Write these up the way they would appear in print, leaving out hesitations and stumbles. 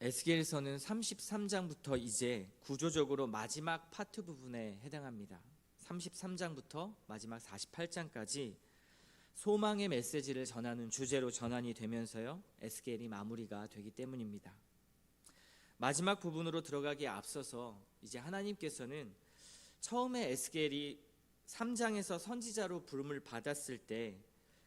에스겔서는 33장부터 이제 구조적으로 마지막 파트 부분에 해당합니다. 33장부터 마지막 48장까지 소망의 메시지를 전하는 주제로 전환이 되면서요, 에스겔이 마무리가 되기 때문입니다. 마지막 부분으로 들어가기에 앞서서 이제 하나님께서는 처음에 에스겔이 3장에서 선지자로 부름을 받았을 때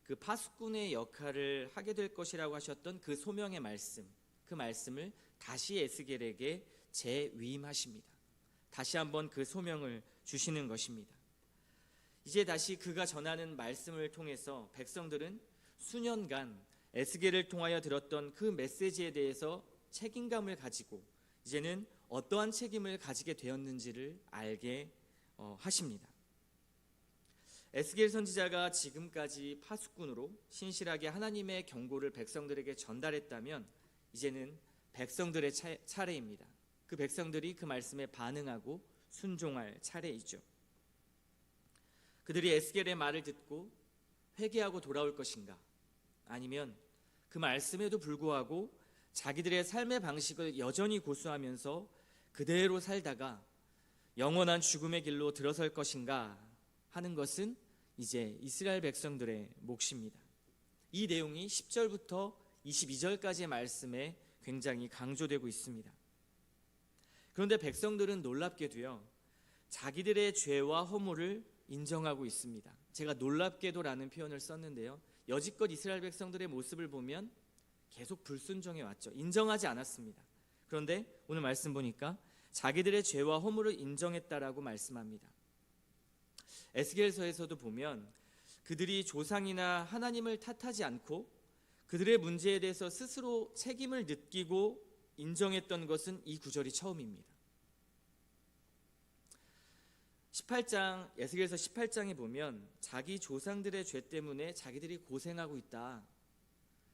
그 파수꾼의 역할을 하게 될 것이라고 하셨던 그 소명의 말씀, 그 말씀을 다시 에스겔에게 재위임하십니다. 다시 한번 그 소명을 주시는 것입니다. 이제 다시 그가 전하는 말씀을 통해서 백성들은 수년간 에스겔을 통하여 들었던 그 메시지에 대해서 책임감을 가지고 이제는 어떠한 책임을 가지게 되었는지를 알게 하십니다. 에스겔 선지자가 지금까지 파수꾼으로 신실하게 하나님의 경고를 백성들에게 전달했다면 이제는 백성들의 차례입니다. 그 백성들이 그 말씀에 반응하고 순종할 차례이죠. 그들이 에스겔의 말을 듣고 회개하고 돌아올 것인가, 아니면 그 말씀에도 불구하고 자기들의 삶의 방식을 여전히 고수하면서 그대로 살다가 영원한 죽음의 길로 들어설 것인가 하는 것은 이제 이스라엘 백성들의 몫입니다. 이 내용이 10절부터 22절까지의 말씀에 굉장히 강조되고 있습니다. 그런데 백성들은 놀랍게도요, 자기들의 죄와 허물을 인정하고 있습니다. 제가 놀랍게도라는 표현을 썼는데요, 여지껏 이스라엘 백성들의 모습을 보면 계속 불순종해 왔죠. 인정하지 않았습니다. 그런데 오늘 말씀 보니까 자기들의 죄와 허물을 인정했다라고 말씀합니다. 에스겔서에서도 보면 그들이 조상이나 하나님을 탓하지 않고 그들의 문제에 대해서 스스로 책임을 느끼고 인정했던 것은 이 구절이 처음입니다. 18장, 에스겔서 18장에 보면 자기 조상들의 죄 때문에 자기들이 고생하고 있다,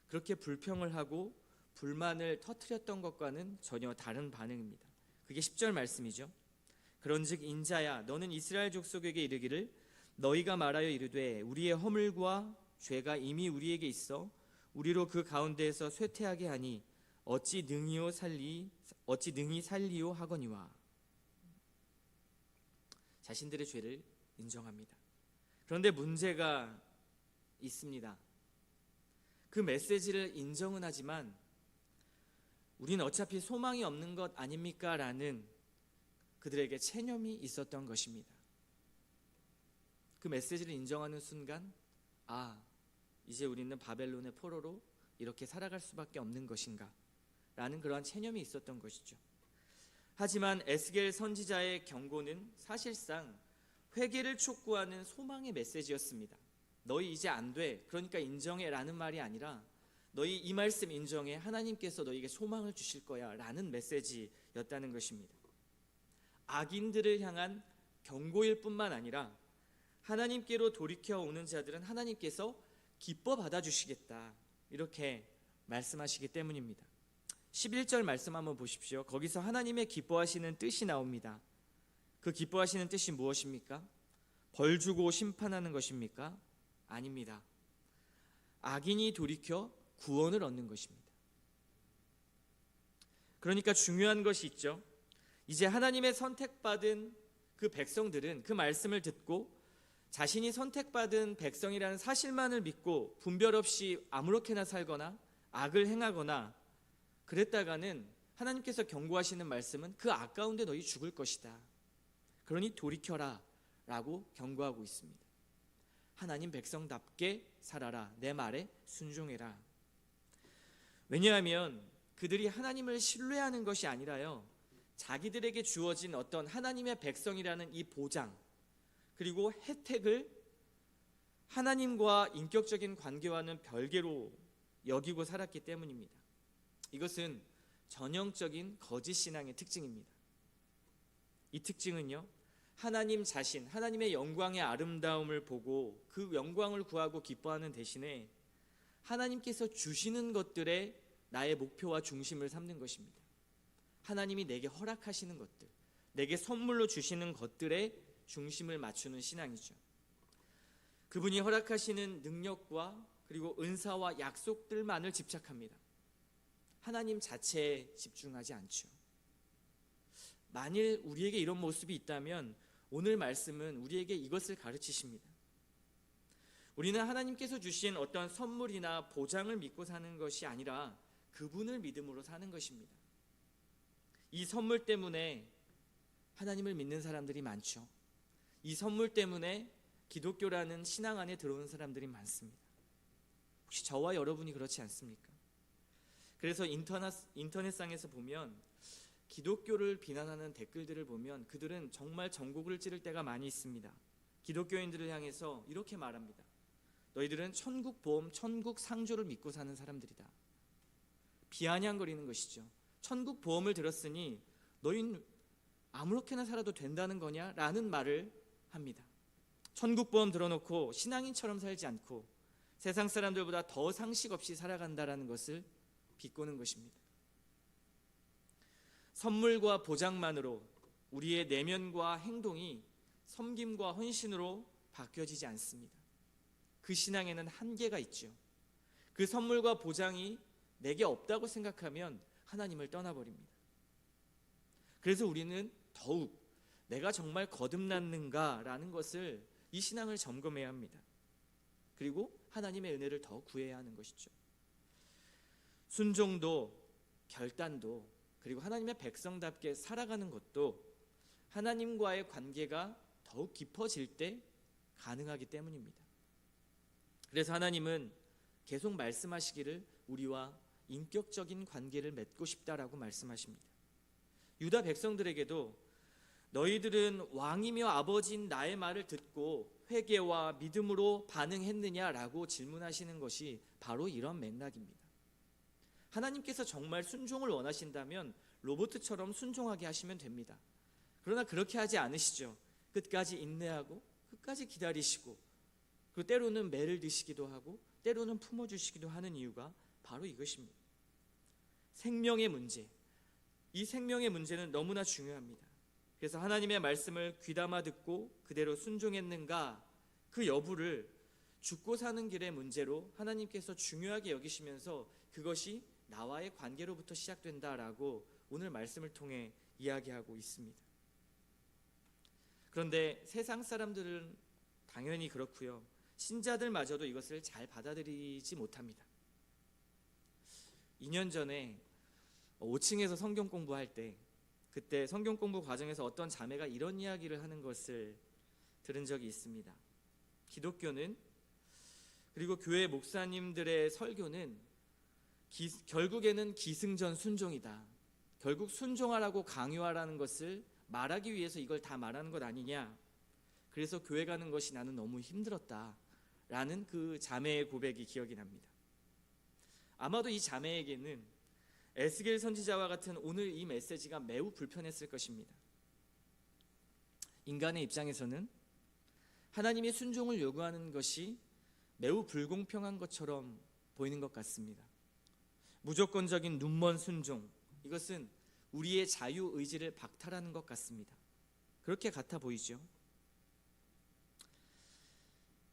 그렇게 불평을 하고 불만을 터뜨렸던 것과는 전혀 다른 반응입니다. 그게 10절 말씀이죠. 그런즉 인자야, 너는 이스라엘 족속에게 이르기를 너희가 말하여 이르되 우리의 허물과 죄가 이미 우리에게 있어 우리로 그 가운데에서 쇠퇴하게 하니 어찌 능히 살리요 하거니와. 자신들의 죄를 인정합니다. 그런데 문제가 있습니다. 그 메시지를 인정은 하지만 우린 어차피 소망이 없는 것 아닙니까? 라는 그들에게 체념이 있었던 것입니다. 그 메시지를 인정하는 순간, 이제 우리는 바벨론의 포로로 이렇게 살아갈 수밖에 없는 것인가 라는 그러한 체념이 있었던 것이죠. 하지만 에스겔 선지자의 경고는 사실상 회개를 촉구하는 소망의 메시지였습니다. 너희 이제 안 돼, 그러니까 인정해 라는 말이 아니라 너희 이 말씀 인정해, 하나님께서 너희에게 소망을 주실 거야 라는 메시지였다는 것입니다. 악인들을 향한 경고일 뿐만 아니라 하나님께로 돌이켜 오는 자들은 하나님께서 기뻐 받아주시겠다, 이렇게 말씀하시기 때문입니다. 11절 말씀 한번 보십시오. 거기서 하나님의 기뻐하시는 뜻이 나옵니다. 그 기뻐하시는 뜻이 무엇입니까? 벌 주고 심판하는 것입니까? 아닙니다. 악인이 돌이켜 구원을 얻는 것입니다. 그러니까 중요한 것이 있죠. 이제 하나님의 선택받은 그 백성들은 그 말씀을 듣고 자신이 선택받은 백성이라는 사실만을 믿고 분별 없이 아무렇게나 살거나 악을 행하거나 그랬다가는 하나님께서 경고하시는 말씀은 그 악 가운데 너희 죽을 것이다, 그러니 돌이켜라 라고 경고하고 있습니다. 하나님 백성답게 살아라, 내 말에 순종해라. 왜냐하면 그들이 하나님을 신뢰하는 것이 아니라요, 자기들에게 주어진 어떤 하나님의 백성이라는 이 보장 그리고 혜택을 하나님과 인격적인 관계와는 별개로 여기고 살았기 때문입니다. 이것은 전형적인 거짓 신앙의 특징입니다. 이 특징은요, 하나님 자신, 하나님의 영광의 아름다움을 보고 그 영광을 구하고 기뻐하는 대신에 하나님께서 주시는 것들에 나의 목표와 중심을 삼는 것입니다. 하나님이 내게 허락하시는 것들, 내게 선물로 주시는 것들에 중심을 맞추는 신앙이죠. 그분이 허락하시는 능력과 그리고 은사와 약속들만을 집착합니다. 하나님 자체에 집중하지 않죠. 만일 우리에게 이런 모습이 있다면 오늘 말씀은 우리에게 이것을 가르치십니다. 우리는 하나님께서 주신 어떤 선물이나 보장을 믿고 사는 것이 아니라 그분을 믿음으로 사는 것입니다. 이 선물 때문에 하나님을 믿는 사람들이 많죠. 이 선물 때문에 기독교라는 신앙 안에 들어오는 사람들이 많습니다. 혹시 저와 여러분이 그렇지 않습니까? 그래서 인터넷상에서 보면 기독교를 비난하는 댓글들을 보면 그들은 정말 전곡을 찌를 때가 많이 있습니다. 기독교인들을 향해서 이렇게 말합니다. 너희들은 천국 보험, 천국 상조를 믿고 사는 사람들이다. 비아냥거리는 것이죠. 천국 보험을 들었으니 너희는 아무렇게나 살아도 된다는 거냐? 라는 말을 합니다. 천국 보험 들어놓고 신앙인처럼 살지 않고 세상 사람들보다 더 상식 없이 살아간다라는 것을 비꼬는 것입니다. 선물과 보장만으로 우리의 내면과 행동이 섬김과 헌신으로 바뀌어지지 않습니다. 그 신앙에는 한계가 있죠. 그 선물과 보장이 내게 없다고 생각하면 하나님을 떠나버립니다. 그래서 우리는 더욱 내가 정말 거듭났는가라는 것을 이 신앙을 점검해야 합니다. 그리고 하나님의 은혜를 더 구해야 하는 것이죠. 순종도 결단도 그리고 하나님의 백성답게 살아가는 것도 하나님과의 관계가 더욱 깊어질 때 가능하기 때문입니다. 그래서 하나님은 계속 말씀하시기를 우리와 인격적인 관계를 맺고 싶다라고 말씀하십니다. 유다 백성들에게도 너희들은 왕이며 아버지인 나의 말을 듣고 회개와 믿음으로 반응했느냐라고 질문하시는 것이 바로 이런 맥락입니다. 하나님께서 정말 순종을 원하신다면 로봇처럼 순종하게 하시면 됩니다. 그러나 그렇게 하지 않으시죠. 끝까지 인내하고 끝까지 기다리시고 그리고 때로는 매를 드시기도 하고 때로는 품어주시기도 하는 이유가 바로 이것입니다. 생명의 문제, 이 생명의 문제는 너무나 중요합니다. 그래서 하나님의 말씀을 귀담아 듣고 그대로 순종했는가 그 여부를 죽고 사는 길의 문제로 하나님께서 중요하게 여기시면서 그것이 나와의 관계로부터 시작된다라고 오늘 말씀을 통해 이야기하고 있습니다. 그런데 세상 사람들은 당연히 그렇고요. 신자들마저도 이것을 잘 받아들이지 못합니다. 2년 전에 5층에서 성경 공부할 때 그때 성경 공부 과정에서 어떤 자매가 이런 이야기를 하는 것을 들은 적이 있습니다. 기독교는 그리고 교회 목사님들의 설교는 결국에는 기승전 순종이다. 결국 순종하라고 강요하라는 것을 말하기 위해서 이걸 다 말하는 것 아니냐. 그래서 교회 가는 것이 나는 너무 힘들었다 라는 그 자매의 고백이 기억이 납니다. 아마도 이 자매에게는 에스겔 선지자와 같은 오늘 이 메시지가 매우 불편했을 것입니다. 인간의 입장에서는 하나님이 순종을 요구하는 것이 매우 불공평한 것처럼 보이는 것 같습니다. 무조건적인 눈먼 순종, 이것은 우리의 자유의지를 박탈하는 것 같습니다. 그렇게 같아 보이죠.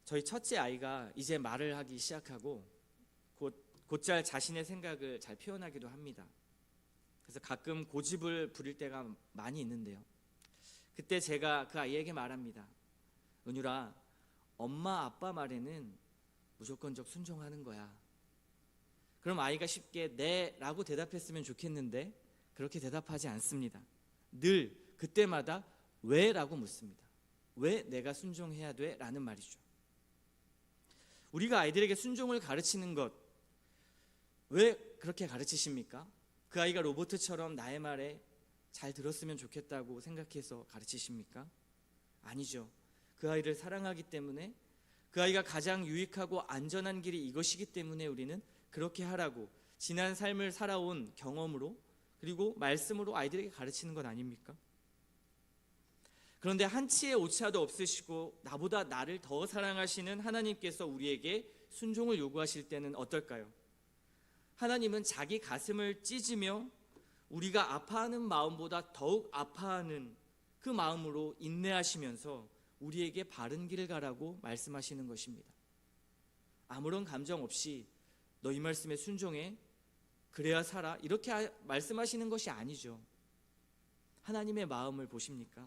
저희 첫째 아이가 이제 말을 하기 시작하고 곧잘 자신의 생각을 잘 표현하기도 합니다. 그래서 가끔 고집을 부릴 때가 많이 있는데요. 그때 제가 그 아이에게 말합니다. 은유라, 엄마 아빠 말에는 무조건적 순종하는 거야. 그럼 아이가 쉽게 네 라고 대답했으면 좋겠는데 그렇게 대답하지 않습니다. 늘 그때마다 왜 라고 묻습니다. 왜 내가 순종해야 돼? 라는 말이죠. 우리가 아이들에게 순종을 가르치는 것, 왜 그렇게 가르치십니까? 그 아이가 로봇처럼 나의 말에 잘 들었으면 좋겠다고 생각해서 가르치십니까? 아니죠. 그 아이를 사랑하기 때문에, 그 아이가 가장 유익하고 안전한 길이 이것이기 때문에 우리는 그렇게 하라고 지난 삶을 살아온 경험으로 그리고 말씀으로 아이들에게 가르치는 것 아닙니까? 그런데 한치의 오차도 없으시고 나보다 나를 더 사랑하시는 하나님께서 우리에게 순종을 요구하실 때는 어떨까요? 하나님은 자기 가슴을 찢으며 우리가 아파하는 마음보다 더욱 아파하는 그 마음으로 인내하시면서 우리에게 바른 길을 가라고 말씀하시는 것입니다. 아무런 감정 없이 너 이 말씀에 순종해, 그래야 살아? 이렇게 말씀하시는 것이 아니죠. 하나님의 마음을 보십니까?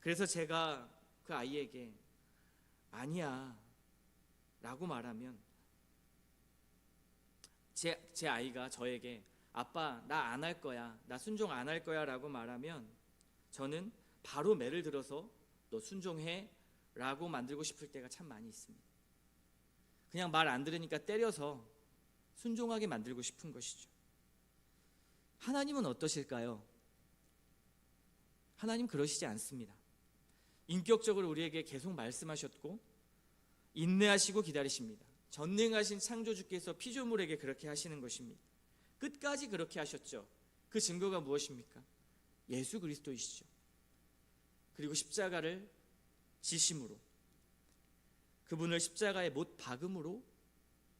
그래서 제가 그 아이에게 아니야 라고 말하면 제 아이가 저에게 아빠 나 안 할 거야, 나 순종 안 할 거야 라고 말하면 저는 바로 매를 들어서 너 순종해 라고 만들고 싶을 때가 참 많이 있습니다. 그냥 말 안 들으니까 때려서 순종하게 만들고 싶은 것이죠. 하나님은 어떠실까요? 하나님 그러시지 않습니다. 인격적으로 우리에게 계속 말씀하셨고 인내하시고 기다리십니다. 전능하신 창조주께서 피조물에게 그렇게 하시는 것입니다. 끝까지 그렇게 하셨죠. 그 증거가 무엇입니까? 예수 그리스도이시죠. 그리고 십자가를 지심으로, 그분을 십자가에 못 박음으로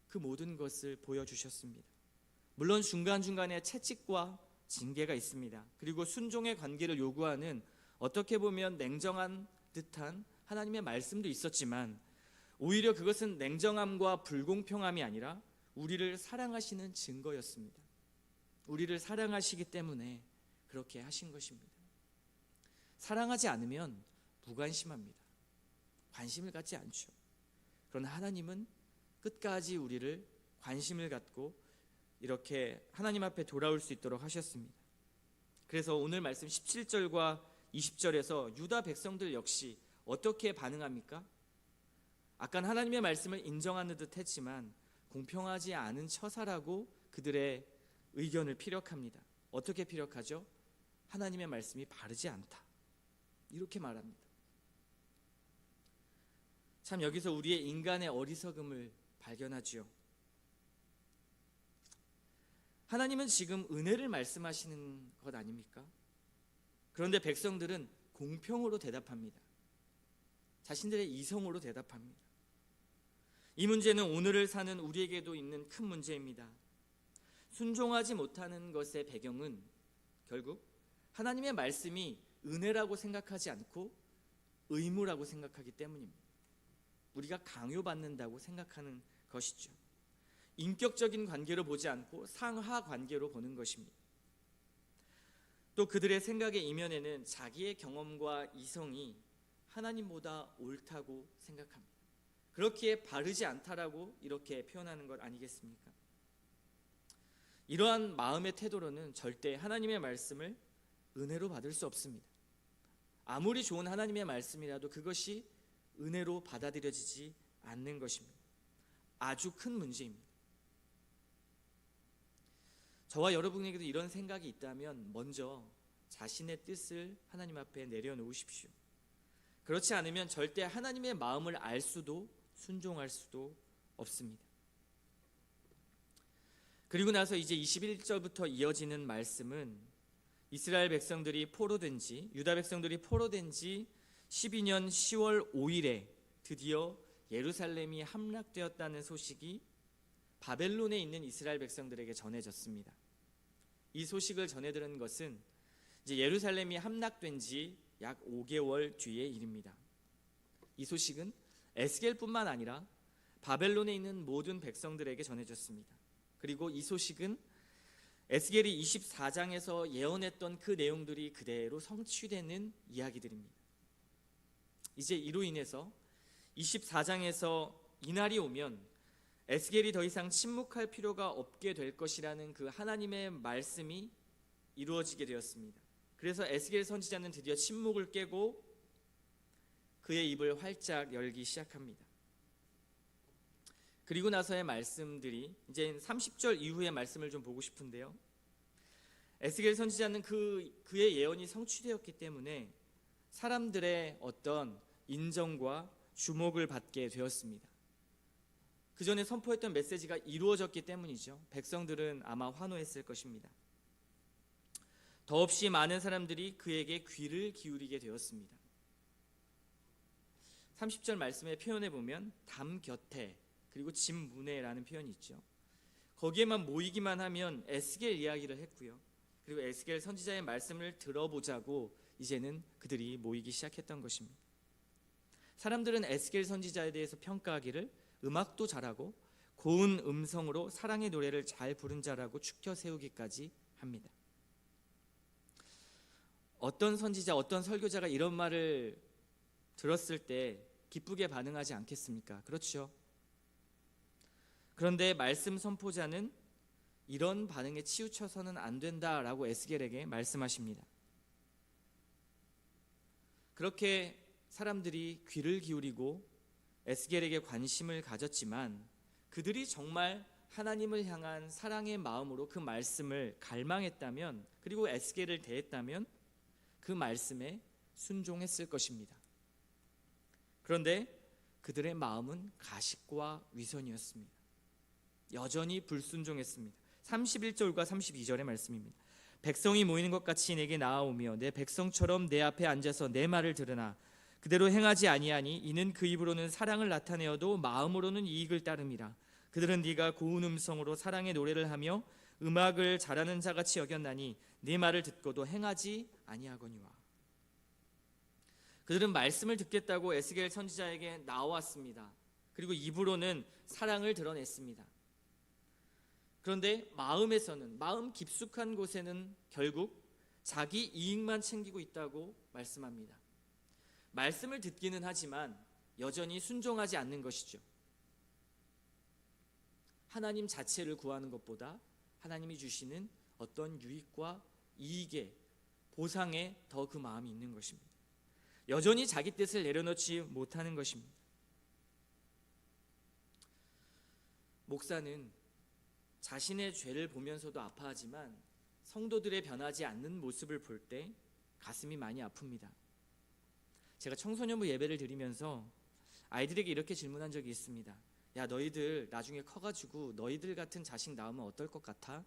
그 모든 것을 보여주셨습니다. 물론 중간중간에 채찍과 징계가 있습니다. 그리고 순종의 관계를 요구하는 어떻게 보면 냉정한 듯한 하나님의 말씀도 있었지만 오히려 그것은 냉정함과 불공평함이 아니라 우리를 사랑하시는 증거였습니다. 우리를 사랑하시기 때문에 그렇게 하신 것입니다. 사랑하지 않으면 무관심합니다. 관심을 갖지 않죠. 그러나 하나님은 끝까지 우리를 관심을 갖고 이렇게 하나님 앞에 돌아올 수 있도록 하셨습니다. 그래서 오늘 말씀 17절과 20절에서 유다 백성들 역시 어떻게 반응합니까? 아까 하나님의 말씀을 인정하는 듯 했지만 공평하지 않은 처사라고 그들의 의견을 피력합니다. 어떻게 피력하죠? 하나님의 말씀이 바르지 않다, 이렇게 말합니다. 참 여기서 우리의 인간의 어리석음을 발견하지요. 하나님은 지금 은혜를 말씀하시는 것 아닙니까? 그런데 백성들은 공평으로 대답합니다. 자신들의 이성으로 대답합니다. 이 문제는 오늘을 사는 우리에게도 있는 큰 문제입니다. 순종하지 못하는 것의 배경은 결국 하나님의 말씀이 은혜라고 생각하지 않고 의무라고 생각하기 때문입니다. 우리가 강요받는다고 생각하는 것이죠. 인격적인 관계로 보지 않고 상하 관계로 보는 것입니다. 또 그들의 생각의 이면에는 자기의 경험과 이성이 하나님보다 옳다고 생각합니다. 그렇기에 바르지 않다라고 이렇게 표현하는 것 아니겠습니까? 이러한 마음의 태도로는 절대 하나님의 말씀을 은혜로 받을 수 없습니다. 아무리 좋은 하나님의 말씀이라도 그것이 은혜로 받아들여지지 않는 것입니다. 아주 큰 문제입니다. 저와 여러분에게도 이런 생각이 있다면 먼저 자신의 뜻을 하나님 앞에 내려놓으십시오. 그렇지 않으면 절대 하나님의 마음을 알 수도 순종할 수도 없습니다. 그리고 나서 이제 21절부터 이어지는 말씀은 이스라엘 백성들이 포로된 지, 유다 백성들이 포로된 지 12년 10월 5일에 드디어 예루살렘이 함락되었다는 소식이 바벨론에 있는 이스라엘 백성들에게 전해졌습니다. 이 소식을 전해 들은 것은 이제 예루살렘이 함락된 지 약 5개월 뒤의 일입니다. 이 소식은 에스겔뿐만 아니라 바벨론에 있는 모든 백성들에게 전해졌습니다. 그리고 이 소식은 에스겔이 24장에서 예언했던 그 내용들이 그대로 성취되는 이야기들입니다. 이제 이로 인해서 24장에서 이날이 오면 에스겔이 더 이상 침묵할 필요가 없게 될 것이라는 그 하나님의 말씀이 이루어지게 되었습니다. 그래서 에스겔 선지자는 드디어 침묵을 깨고 그의 입을 활짝 열기 시작합니다. 그리고 나서의 말씀들이 이제 30절 이후의 말씀을 좀 보고 싶은데요. 에스겔 선지자는 그의 예언이 성취되었기 때문에 사람들의 어떤 인정과 주목을 받게 되었습니다. 그 전에 선포했던 메시지가 이루어졌기 때문이죠. 백성들은 아마 환호했을 것입니다. 더없이 많은 사람들이 그에게 귀를 기울이게 되었습니다. 30절 말씀의 표현에 보면 담 곁에 그리고 집 문에라는 표현이 있죠. 거기에만 모이기만 하면 에스겔 이야기를 했고요. 그리고 에스겔 선지자의 말씀을 들어보자고 이제는 그들이 모이기 시작했던 것입니다. 사람들은 에스겔 선지자에 대해서 평가하기를 음악도 잘하고 고운 음성으로 사랑의 노래를 잘 부른 자라고 추켜 세우기까지 합니다. 어떤 선지자, 어떤 설교자가 이런 말을 들었을 때 기쁘게 반응하지 않겠습니까? 그렇죠. 그런데 말씀 선포자는 이런 반응에 치우쳐서는 안 된다라고 에스겔에게 말씀하십니다. 그렇게 사람들이 귀를 기울이고 에스겔에게 관심을 가졌지만 그들이 정말 하나님을 향한 사랑의 마음으로 그 말씀을 갈망했다면, 그리고 에스겔을 대했다면 그 말씀에 순종했을 것입니다. 그런데 그들의 마음은 가식과 위선이었습니다. 여전히 불순종했습니다. 31절과 32절의 말씀입니다. 백성이 모이는 것 같이 내게 나아오며 내 백성처럼 내 앞에 앉아서 내 말을 들으나 그대로 행하지 아니하니 이는 그 입으로는 사랑을 나타내어도 마음으로는 이익을 따름이라. 그들은 네가 고운 음성으로 사랑의 노래를 하며 음악을 잘하는 자같이 여겼나니 네 말을 듣고도 행하지 아니하거니와. 그들은 말씀을 듣겠다고 에스겔 선지자에게 나왔습니다. 그리고 입으로는 사랑을 드러냈습니다. 그런데 마음에서는, 마음 깊숙한 곳에는 결국 자기 이익만 챙기고 있다고 말씀합니다. 말씀을 듣기는 하지만 여전히 순종하지 않는 것이죠. 하나님 자체를 구하는 것보다 하나님이 주시는 어떤 유익과 이익에, 보상에 더 그 마음이 있는 것입니다. 여전히 자기 뜻을 내려놓지 못하는 것입니다. 목사는 자신의 죄를 보면서도 아파하지만 성도들의 변하지 않는 모습을 볼 때 가슴이 많이 아픕니다. 제가 청소년부 예배를 드리면서 아이들에게 이렇게 질문한 적이 있습니다. 야, 너희들 나중에 커가지고 너희들 같은 자식 낳으면 어떨 것 같아?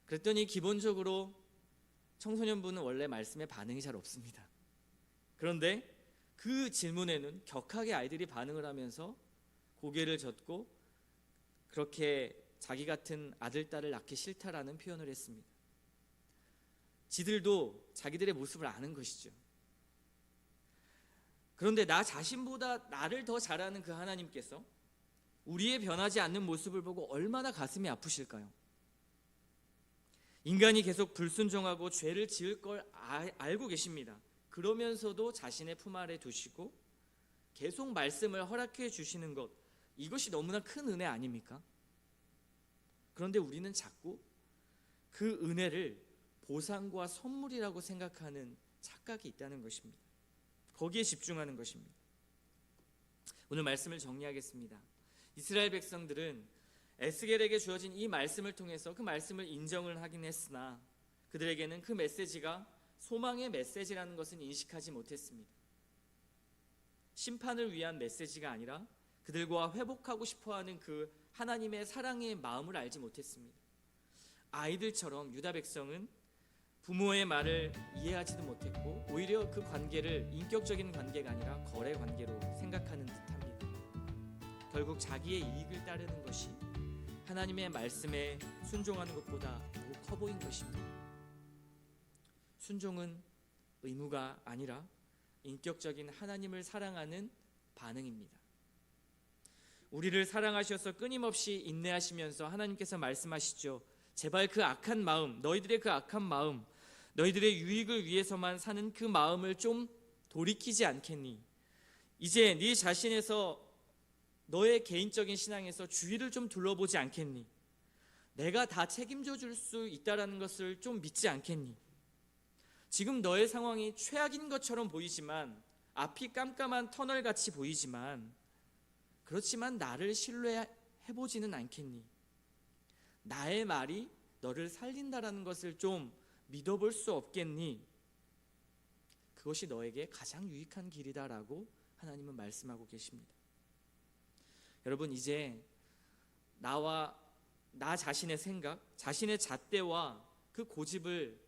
그랬더니 기본적으로 청소년부는 원래 말씀에 반응이 잘 없습니다. 그런데 그 질문에는 격하게 아이들이 반응을 하면서 고개를 젓고 그렇게 자기 같은 아들, 딸을 낳기 싫다라는 표현을 했습니다. 지들도 자기들의 모습을 아는 것이죠. 그런데 나 자신보다 나를 더 잘 아는 그 하나님께서 우리의 변하지 않는 모습을 보고 얼마나 가슴이 아프실까요? 인간이 계속 불순종하고 죄를 지을 걸 알고 계십니다. 그러면서도 자신의 품 아래 두시고 계속 말씀을 허락해 주시는 것, 이것이 너무나 큰 은혜 아닙니까? 그런데 우리는 자꾸 그 은혜를 보상과 선물이라고 생각하는 착각이 있다는 것입니다. 거기에 집중하는 것입니다. 오늘 말씀을 정리하겠습니다. 이스라엘 백성들은 에스겔에게 주어진 이 말씀을 통해서 그 말씀을 인정을 하긴 했으나 그들에게는 그 메시지가 소망의 메시지라는 것은 인식하지 못했습니다. 심판을 위한 메시지가 아니라 그들과 회복하고 싶어하는 그 하나님의 사랑의 마음을 알지 못했습니다. 아이들처럼 유다 백성은 부모의 말을 이해하지도 못했고 오히려 그 관계를 인격적인 관계가 아니라 거래 관계로 생각하는 듯합니다. 결국 자기의 이익을 따르는 것이 하나님의 말씀에 순종하는 것보다 더 커 보인 것입니다. 순종은 의무가 아니라 인격적인 하나님을 사랑하는 반응입니다. 우리를 사랑하셔서 끊임없이 인내하시면서 하나님께서 말씀하시죠. 제발 그 악한 마음, 너희들의 그 악한 마음, 너희들의 유익을 위해서만 사는 그 마음을 좀 돌이키지 않겠니? 이제 네 자신에서, 너의 개인적인 신앙에서 주의를 좀 둘러보지 않겠니? 내가 다 책임져 줄 수 있다라는 것을 좀 믿지 않겠니? 지금 너의 상황이 최악인 것처럼 보이지만, 앞이 깜깜한 터널같이 보이지만, 그렇지만 나를 신뢰해보지는 않겠니? 나의 말이 너를 살린다라는 것을 좀 믿어볼 수 없겠니? 그것이 너에게 가장 유익한 길이다라고 하나님은 말씀하고 계십니다. 여러분, 이제 나 자신의 생각, 자신의 잣대와 그 고집을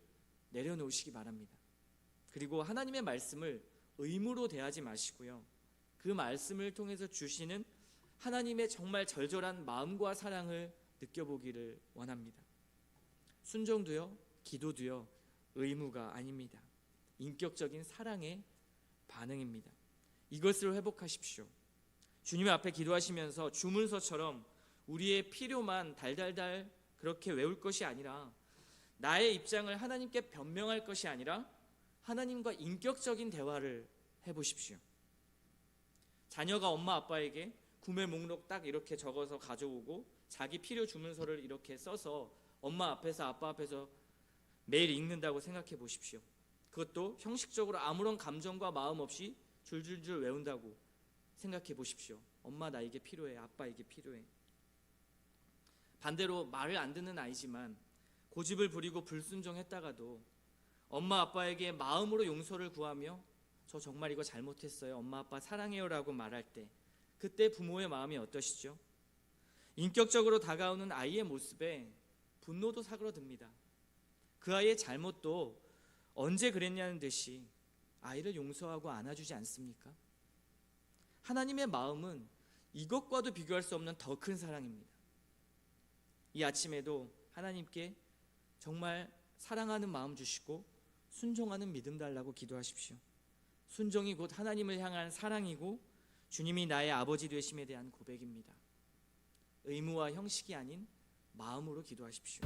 내려놓으시기 바랍니다. 그리고 하나님의 말씀을 의무로 대하지 마시고요, 그 말씀을 통해서 주시는 하나님의 정말 절절한 마음과 사랑을 느껴보기를 원합니다. 순종도요, 기도도요, 의무가 아닙니다. 인격적인 사랑의 반응입니다. 이것을 회복하십시오. 주님 앞에 기도하시면서 주문서처럼 우리의 필요만 달달달 그렇게 외울 것이 아니라 나의 입장을 하나님께 변명할 것이 아니라 하나님과 인격적인 대화를 해보십시오. 자녀가 엄마 아빠에게 구매 목록 딱 이렇게 적어서 가져오고 자기 필요 주문서를 이렇게 써서 엄마 앞에서 아빠 앞에서 매일 읽는다고 생각해 보십시오. 그것도 형식적으로 아무런 감정과 마음 없이 줄줄줄 외운다고 생각해 보십시오. 엄마 나 이게 필요해, 아빠 이게 필요해. 반대로 말을 안 듣는 아이지만 고집을 부리고 불순종했다가도 엄마 아빠에게 마음으로 용서를 구하며 저 정말 이거 잘못했어요, 엄마 아빠 사랑해요 라고 말할 때 그때 부모의 마음이 어떠시죠? 인격적으로 다가오는 아이의 모습에 분노도 사그러듭니다. 그 아이의 잘못도 언제 그랬냐는 듯이 아이를 용서하고 안아주지 않습니까? 하나님의 마음은 이것과도 비교할 수 없는 더 큰 사랑입니다. 이 아침에도 하나님께 정말 사랑하는 마음 주시고 순종하는 믿음 달라고 기도하십시오. 순종이 곧 하나님을 향한 사랑이고 주님이 나의 아버지 되심에 대한 고백입니다. 의무와 형식이 아닌 마음으로 기도하십시오.